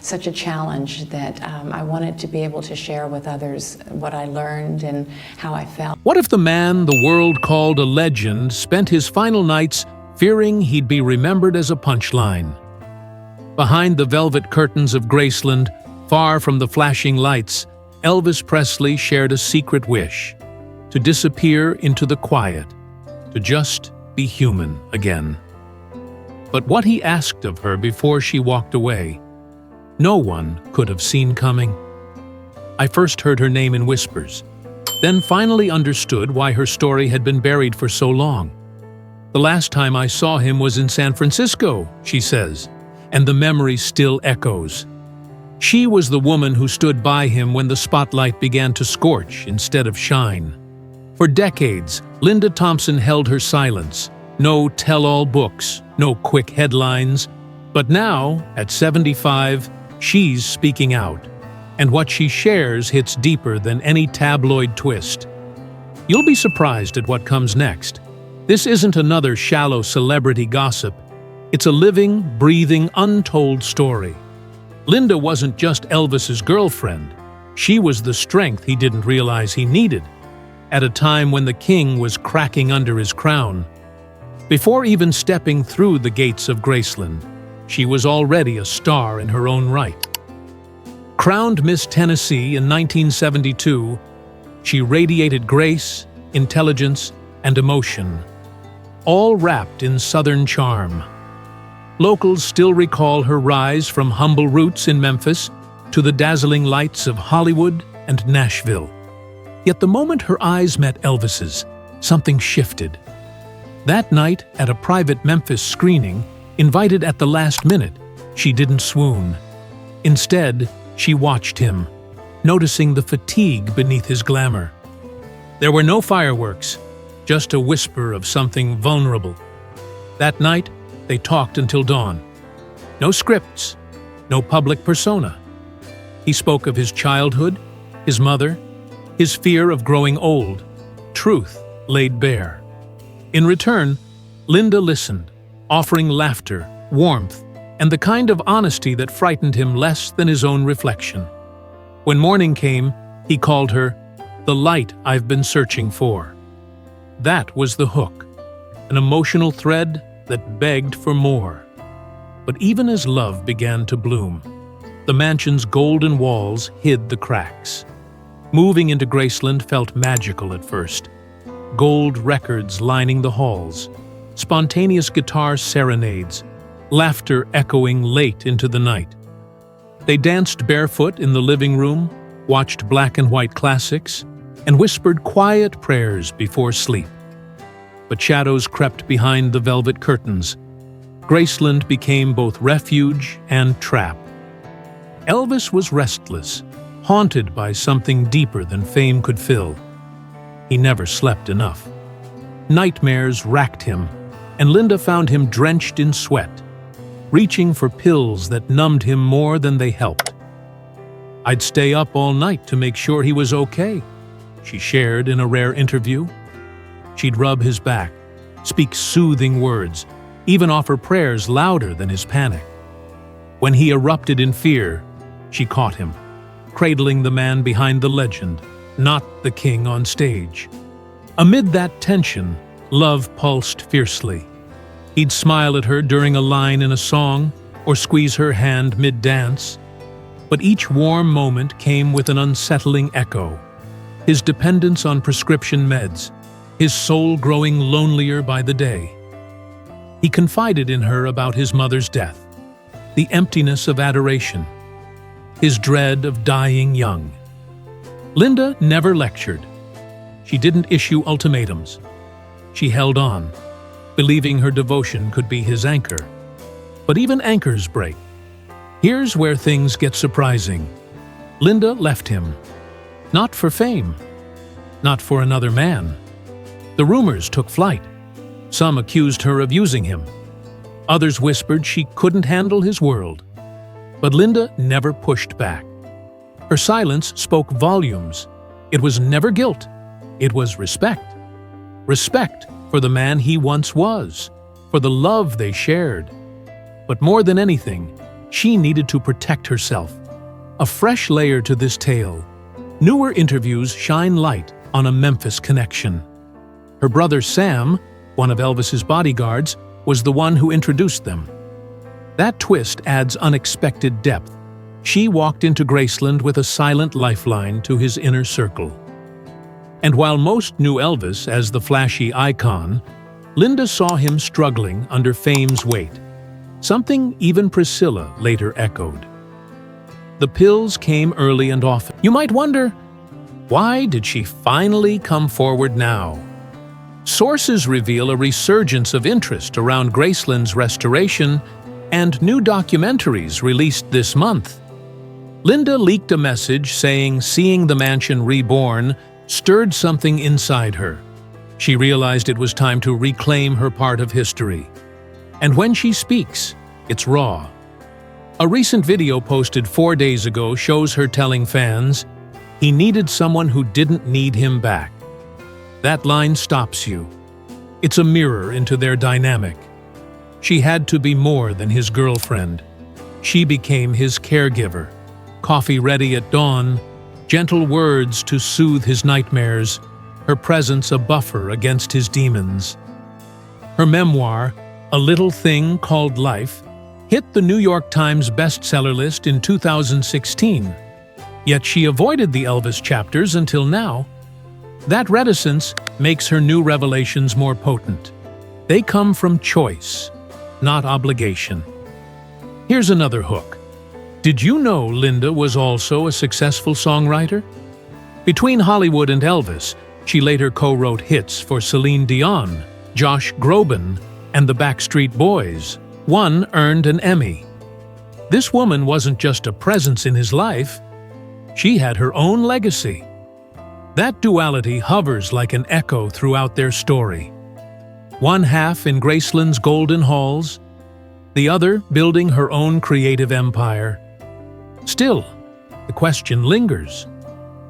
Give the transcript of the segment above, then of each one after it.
such a challenge that I wanted to be able to share with others what I learned and how I felt. What if the man the world called a legend spent his final nights fearing he'd be remembered as a punchline? Behind the velvet curtains of Graceland, far from the flashing lights, Elvis Presley shared a secret wish: to disappear into the quiet, to just be human again. But what he asked of her before she walked away, no one could have seen coming. I first heard her name in whispers, then finally understood why her story had been buried for so long. "The last time I saw him was in San Francisco," she says, and the memory still echoes. She was the woman who stood by him when the spotlight began to scorch instead of shine. For decades, Linda Thompson held her silence. No tell-all books, no quick headlines. But now, at 75, she's speaking out. And what she shares hits deeper than any tabloid twist. You'll be surprised at what comes next. This isn't another shallow celebrity gossip. It's a living, breathing, untold story. Linda wasn't just Elvis's girlfriend. She was the strength he didn't realize he needed, at a time when the king was cracking under his crown. Before even stepping through the gates of Graceland, she was already a star in her own right. Crowned Miss Tennessee in 1972, she radiated grace, intelligence, and emotion, all wrapped in Southern charm. Locals still recall her rise from humble roots in Memphis to the dazzling lights of Hollywood and Nashville. Yet the moment her eyes met Elvis's, something shifted. That night, at a private Memphis screening, invited at the last minute, she didn't swoon. Instead, she watched him, noticing the fatigue beneath his glamour. There were no fireworks, just a whisper of something vulnerable. That night, they talked until dawn. No scripts, no public persona. He spoke of his childhood, his mother, his fear of growing old, truth laid bare. In return, Linda listened, offering laughter, warmth, and the kind of honesty that frightened him less than his own reflection. When morning came, he called her the light I've been searching for. That was the hook, an emotional thread that begged for more. But even as love began to bloom, the mansion's golden walls hid the cracks. Moving into Graceland felt magical at first. Gold records lining the halls, spontaneous guitar serenades, laughter echoing late into the night. They danced barefoot in the living room, watched black and white classics, and whispered quiet prayers before sleep. But shadows crept behind the velvet curtains. Graceland became both refuge and trap. Elvis was restless, haunted by something deeper than fame could fill. He never slept enough. Nightmares racked him, and Linda found him drenched in sweat, reaching for pills that numbed him more than they helped. "I'd stay up all night to make sure he was okay," she shared in a rare interview. She'd rub his back, speak soothing words, even offer prayers louder than his panic. When he erupted in fear, she caught him, cradling the man behind the legend, not the king on stage. Amid that tension, love pulsed fiercely. He'd smile at her during a line in a song, or squeeze her hand mid-dance. But each warm moment came with an unsettling echo. His dependence on prescription meds, his soul growing lonelier by the day. He confided in her about his mother's death, the emptiness of adoration, his dread of dying young. Linda never lectured. She didn't issue ultimatums. She held on, believing her devotion could be his anchor. But even anchors break. Here's where things get surprising. Linda left him, not for fame, not for another man. The rumors took flight. Some accused her of using him. Others whispered she couldn't handle his world. But Linda never pushed back. Her silence spoke volumes. It was never guilt. It was respect. Respect for the man he once was, for the love they shared. But more than anything, she needed to protect herself. A fresh layer to this tale. Newer interviews shine light on a Memphis connection. Her brother Sam, one of Elvis's bodyguards, was the one who introduced them. That twist adds unexpected depth. She walked into Graceland with a silent lifeline to his inner circle. And while most knew Elvis as the flashy icon, Linda saw him struggling under fame's weight, something even Priscilla later echoed. The pills came early and often. You might wonder, why did she finally come forward now? Sources reveal a resurgence of interest around Graceland's restoration and new documentaries released this month. Linda leaked a message saying seeing the mansion reborn stirred something inside her. She realized it was time to reclaim her part of history. And when she speaks, it's raw. A recent video posted 4 days ago shows her telling fans, "He needed someone who didn't need him back." That line stops you. It's a mirror into their dynamic. She had to be more than his girlfriend. She became his caregiver. Coffee ready at dawn, gentle words to soothe his nightmares, her presence a buffer against his demons. Her memoir, A Little Thing Called Life, hit the New York Times bestseller list in 2016. Yet she avoided the Elvis chapters until now. That reticence makes her new revelations more potent. They come from choice, not obligation. Here's another hook. Did you know Linda was also a successful songwriter? Between Hollywood and Elvis, she later co-wrote hits for Celine Dion, Josh Groban, and the Backstreet Boys. One earned an Emmy. This woman wasn't just a presence in his life, she had her own legacy. That duality hovers like an echo throughout their story. One half in Graceland's golden halls, the other building her own creative empire. Still, the question lingers.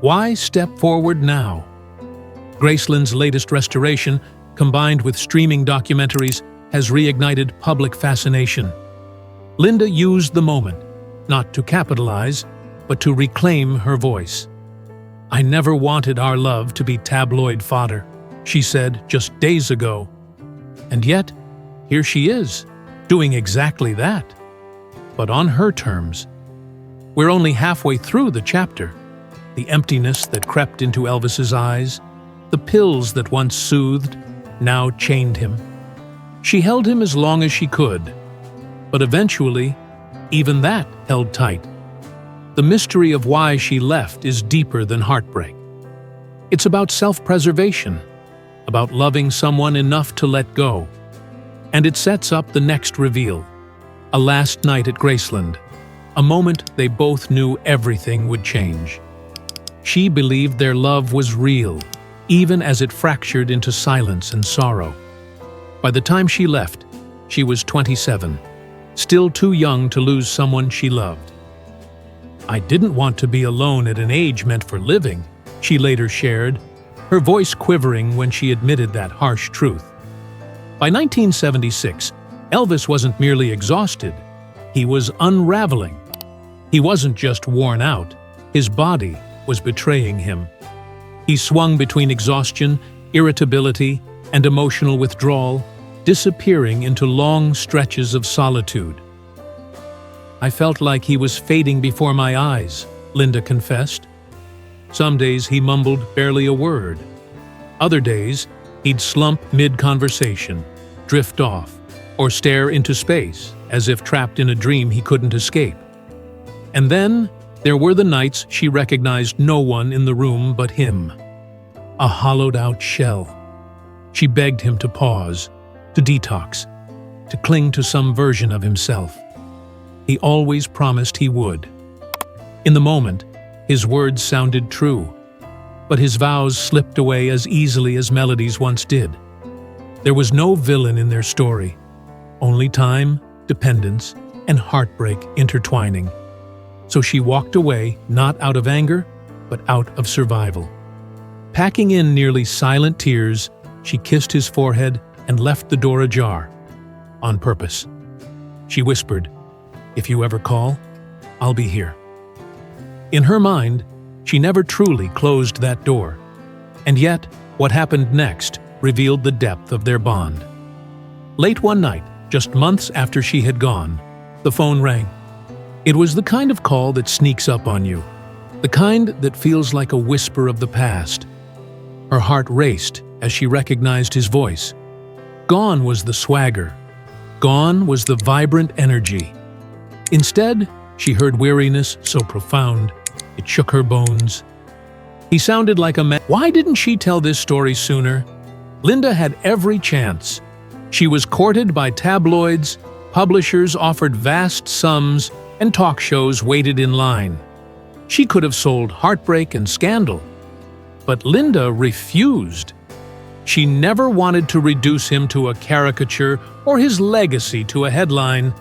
Why step forward now? Graceland's latest restoration, combined with streaming documentaries, has reignited public fascination. Linda used the moment, not to capitalize, but to reclaim her voice. "I never wanted our love to be tabloid fodder," she said just days ago. And yet, here she is, doing exactly that, but on her terms. We're only halfway through the chapter. The emptiness that crept into Elvis's eyes, the pills that once soothed, now chained him. She held him as long as she could, but eventually, even that held tight. The mystery of why she left is deeper than heartbreak. It's about self-preservation, about loving someone enough to let go. And it sets up the next reveal, a last night at Graceland, a moment they both knew everything would change. She believed their love was real, even as it fractured into silence and sorrow. By the time she left, she was 27, still too young to lose someone she loved. "I didn't want to be alone at an age meant for living," she later shared, her voice quivering when she admitted that harsh truth. By 1976, Elvis wasn't merely exhausted, he was unraveling. He wasn't just worn out, his body was betraying him. He swung between exhaustion, irritability, and emotional withdrawal, disappearing into long stretches of solitude. "I felt like he was fading before my eyes," Linda confessed. Some days he mumbled barely a word. Other days, he'd slump mid-conversation, drift off, or stare into space, as if trapped in a dream he couldn't escape. And then, there were the nights she recognized no one in the room but him. A hollowed-out shell. She begged him to pause, to detox, to cling to some version of himself. He always promised he would. In the moment, his words sounded true, but his vows slipped away as easily as melodies once did. There was no villain in their story, only time, dependence, and heartbreak intertwining. So she walked away, not out of anger, but out of survival. Packing in nearly silent tears, she kissed his forehead and left the door ajar, on purpose. She whispered, If you ever call, I'll be here." In her mind, she never truly closed that door. And yet, what happened next revealed the depth of their bond. Late one night, just months after she had gone, the phone rang. It was the kind of call that sneaks up on you, the kind that feels like a whisper of the past. Her heart raced as she recognized his voice. Gone was the swagger. Gone was the vibrant energy. Instead, she heard weariness so profound, it shook her bones. He sounded like a man. Why didn't she tell this story sooner? Linda had every chance. She was courted by tabloids, publishers offered vast sums, and talk shows waited in line. She could have sold heartbreak and scandal. But Linda refused. She never wanted to reduce him to a caricature or his legacy to a headline.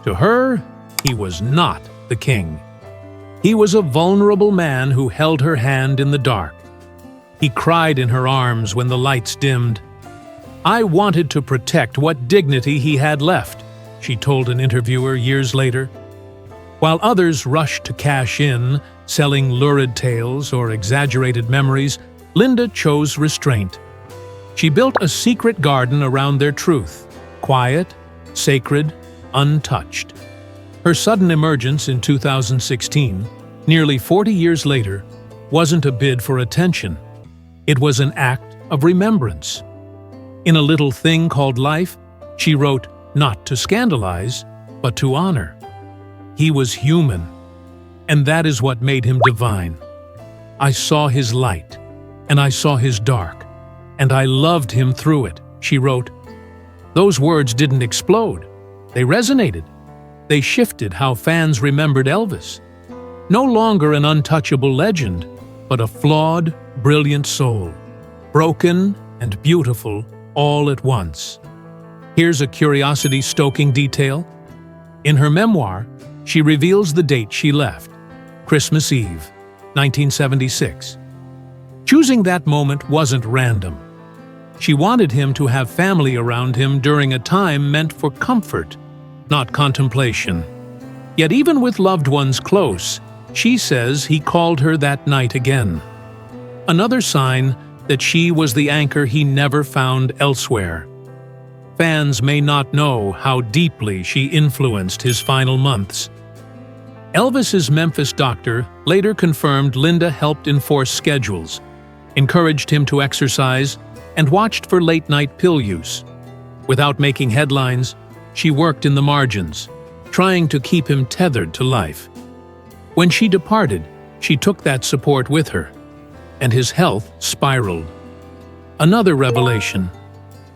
To her, he was not the king. He was a vulnerable man who held her hand in the dark. He cried in her arms when the lights dimmed. "I wanted to protect what dignity he had left," she told an interviewer years later. While others rushed to cash in, selling lurid tales or exaggerated memories, Linda chose restraint. She built a secret garden around their truth, quiet, sacred, untouched. Her sudden emergence in 2016, nearly 40 years later, wasn't a bid for attention. It was an act of remembrance. In a little thing called life, she wrote, not to scandalize, but to honor. He was human, and that is what made him divine. I saw his light, and I saw his dark, and I loved him through it, she wrote. Those words didn't explode. They resonated. They shifted how fans remembered Elvis. No longer an untouchable legend, but a flawed, brilliant soul, broken and beautiful all at once. Here's a curiosity-stoking detail. In her memoir, she reveals the date she left, Christmas Eve, 1976. Choosing that moment wasn't random. She wanted him to have family around him during a time meant for comfort, not contemplation. Yet even with loved ones close, she says he called her that night again. Another sign that she was the anchor he never found elsewhere. Fans may not know how deeply she influenced his final months. Elvis's Memphis doctor later confirmed Linda helped enforce schedules, encouraged him to exercise, and watched for late-night pill use. Without making headlines, she worked in the margins, trying to keep him tethered to life. When she departed, she took that support with her, and his health spiraled. Another revelation.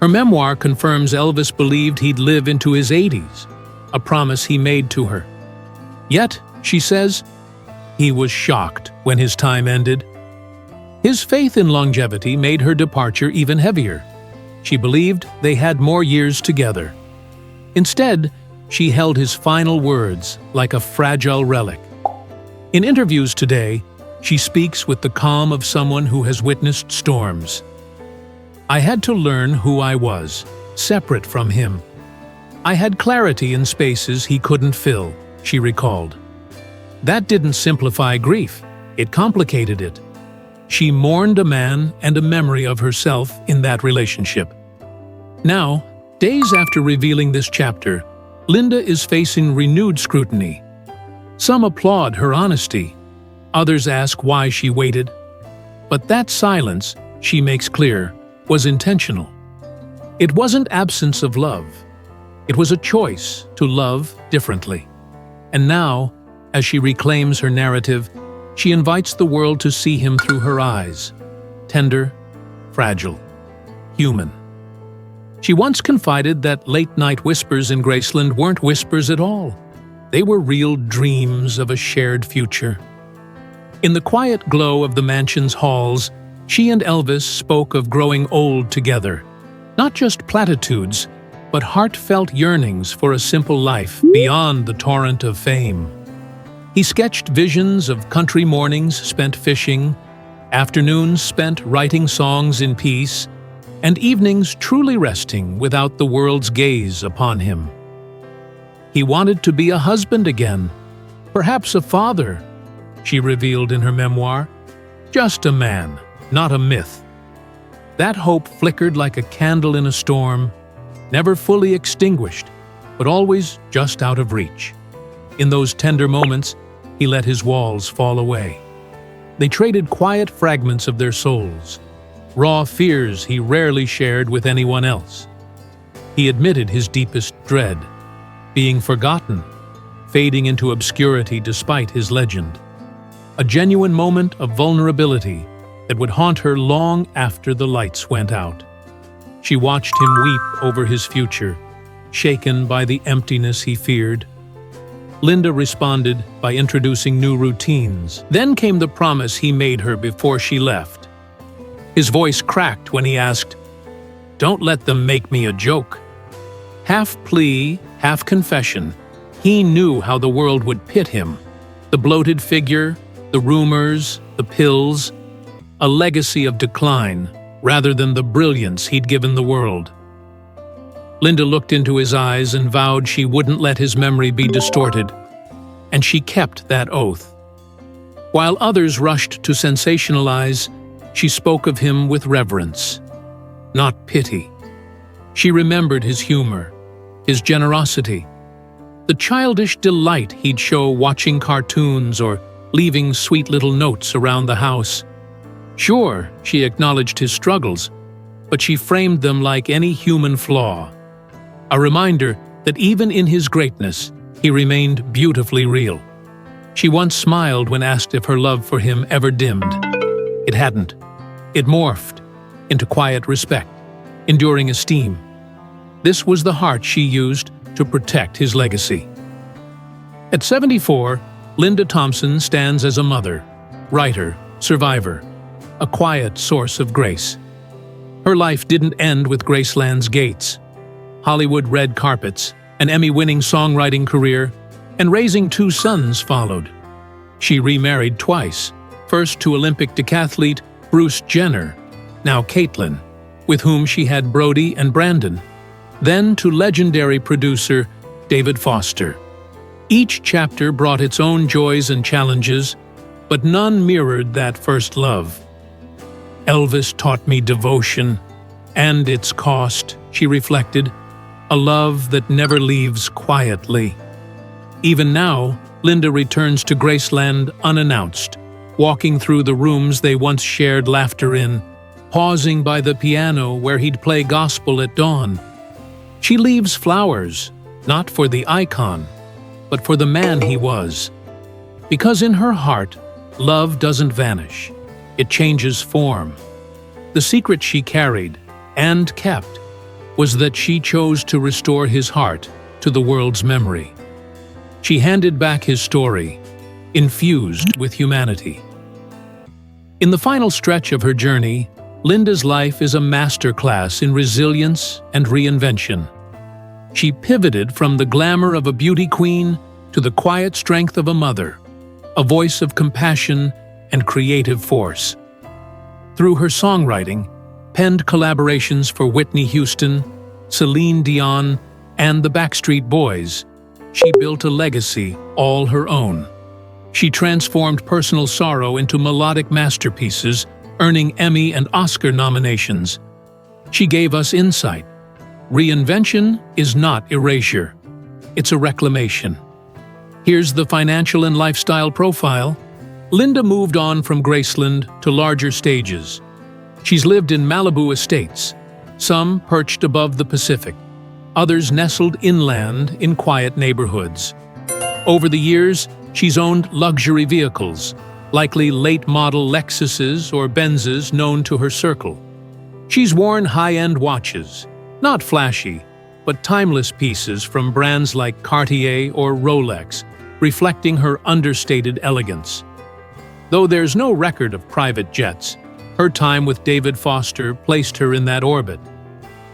Her memoir confirms Elvis believed he'd live into his 80s, a promise he made to her. Yet, she says, he was shocked when his time ended. His faith in longevity made her departure even heavier. She believed they had more years together. Instead, she held his final words like a fragile relic. In interviews today, she speaks with the calm of someone who has witnessed storms. I had to learn who I was, separate from him. I had clarity in spaces he couldn't fill, she recalled. That didn't simplify grief, it complicated it. She mourned a man and a memory of herself in that relationship. Now, days after revealing this chapter, Linda is facing renewed scrutiny. Some applaud her honesty. Others ask why she waited. But that silence, she makes clear, was intentional. It wasn't absence of love. It was a choice to love differently. And now, as she reclaims her narrative, she invites the world to see him through her eyes. Tender, fragile, human. She once confided that late-night whispers in Graceland weren't whispers at all. They were real dreams of a shared future. In the quiet glow of the mansion's halls, she and Elvis spoke of growing old together. Not just platitudes, but heartfelt yearnings for a simple life beyond the torrent of fame. He sketched visions of country mornings spent fishing, afternoons spent writing songs in peace, and evenings truly resting without the world's gaze upon him. He wanted to be a husband again, perhaps a father, she revealed in her memoir. Just a man, not a myth. That hope flickered like a candle in a storm, never fully extinguished, but always just out of reach. In those tender moments, he let his walls fall away. They traded quiet fragments of their souls, raw fears he rarely shared with anyone else. He admitted his deepest dread, being forgotten, fading into obscurity despite his legend. A genuine moment of vulnerability that would haunt her long after the lights went out. She watched him weep over his future, shaken by the emptiness he feared. Linda responded by introducing new routines. Then came the promise he made her before she left. His voice cracked when he asked, "Don't let them make me a joke." Half plea, half confession, he knew how the world would pit him. The bloated figure, the rumors, the pills, a legacy of decline rather than the brilliance he'd given the world. Linda looked into his eyes and vowed she wouldn't let his memory be distorted, and she kept that oath. While others rushed to sensationalize, she spoke of him with reverence, not pity. She remembered his humor, his generosity, the childish delight he'd show watching cartoons or leaving sweet little notes around the house. Sure, she acknowledged his struggles, but she framed them like any human flaw. A reminder that even in his greatness, he remained beautifully real. She once smiled when asked if her love for him ever dimmed. It hadn't. It morphed into quiet respect, enduring esteem. This was the heart she used to protect his legacy. At 74, Linda Thompson stands as a mother, writer, survivor, a quiet source of grace. Her life didn't end with Graceland's gates. Hollywood red carpets, an Emmy-winning songwriting career, and raising 2 sons followed. She remarried twice, first to Olympic decathlete Bruce Jenner, now Caitlyn, with whom she had Brody and Brandon, then to legendary producer David Foster. Each chapter brought its own joys and challenges, but none mirrored that first love. Elvis taught me devotion, and its cost, she reflected, a love that never leaves quietly. Even now, Linda returns to Graceland unannounced, walking through the rooms they once shared laughter in, pausing by the piano where he'd play gospel at dawn. She leaves flowers, not for the icon, but for the man he was. Because in her heart, love doesn't vanish. It changes form. The secret she carried, and kept, was that she chose to restore his heart to the world's memory. She handed back his story, infused with humanity. In the final stretch of her journey, Linda's life is a masterclass in resilience and reinvention. She pivoted from the glamour of a beauty queen to the quiet strength of a mother, a voice of compassion and creative force. Through her songwriting, penned collaborations for Whitney Houston, Celine Dion, and the Backstreet Boys, she built a legacy all her own. She transformed personal sorrow into melodic masterpieces, earning Emmy and Oscar nominations. She gave us insight. Reinvention is not erasure. It's a reclamation. Here's the financial and lifestyle profile. Linda moved on from Graceland to larger stages. She's lived in Malibu estates, some perched above the Pacific, others nestled inland in quiet neighborhoods. Over the years, she's owned luxury vehicles, likely late-model Lexuses or Benzes known to her circle. She's worn high-end watches, not flashy, but timeless pieces from brands like Cartier or Rolex, reflecting her understated elegance. Though there's no record of private jets, her time with David Foster placed her in that orbit.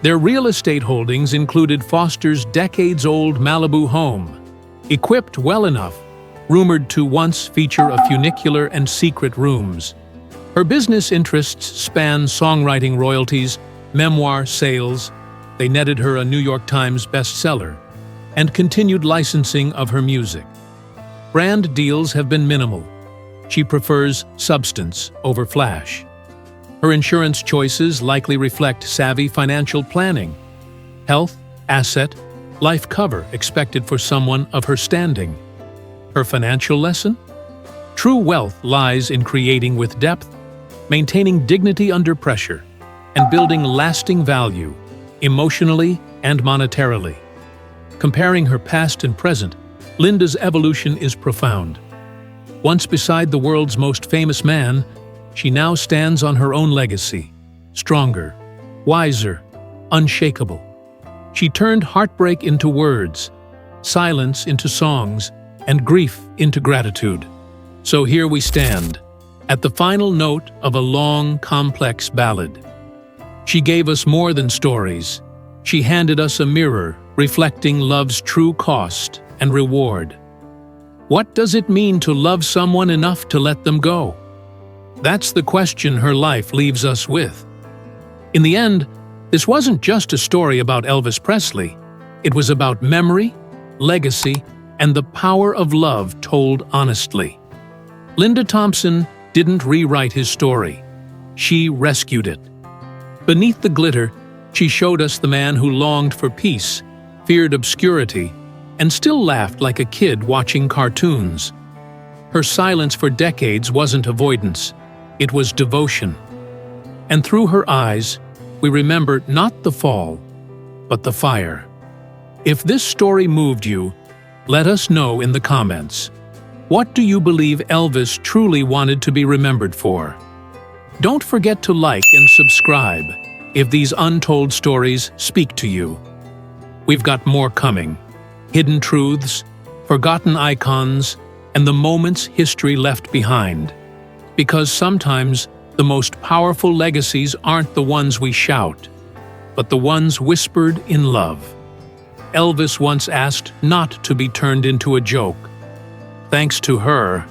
Their real estate holdings included Foster's decades-old Malibu home, equipped well enough, rumored to once feature a funicular and secret rooms. Her business interests span songwriting royalties, memoir sales. They netted her a New York Times bestseller, and continued licensing of her music. Brand deals have been minimal. She prefers substance over flash. Her insurance choices likely reflect savvy financial planning. Health, asset, life cover expected for someone of her standing. Her financial lesson? True wealth lies in creating with depth, maintaining dignity under pressure, and building lasting value, emotionally and monetarily. Comparing her past and present, Linda's evolution is profound. Once beside the world's most famous man, she now stands on her own legacy, stronger, wiser, unshakable. She turned heartbreak into words, silence into songs, and grief into gratitude. So here we stand, at the final note of a long, complex ballad. She gave us more than stories. She handed us a mirror reflecting love's true cost and reward. What does it mean to love someone enough to let them go? That's the question her life leaves us with. In the end, this wasn't just a story about Elvis Presley. It was about memory, legacy, and the power of love told honestly. Linda Thompson didn't rewrite his story. She rescued it. Beneath the glitter, she showed us the man who longed for peace, feared obscurity, and still laughed like a kid watching cartoons. Her silence for decades wasn't avoidance, it was devotion. And through her eyes, we remember not the fall, but the fire. If this story moved you, let us know in the comments. What do you believe Elvis truly wanted to be remembered for? Don't forget to like and subscribe if these untold stories speak to you. We've got more coming. Hidden truths, forgotten icons, and the moments history left behind. Because sometimes the most powerful legacies aren't the ones we shout, but the ones whispered in love. Elvis once asked not to be turned into a joke. Thanks to her,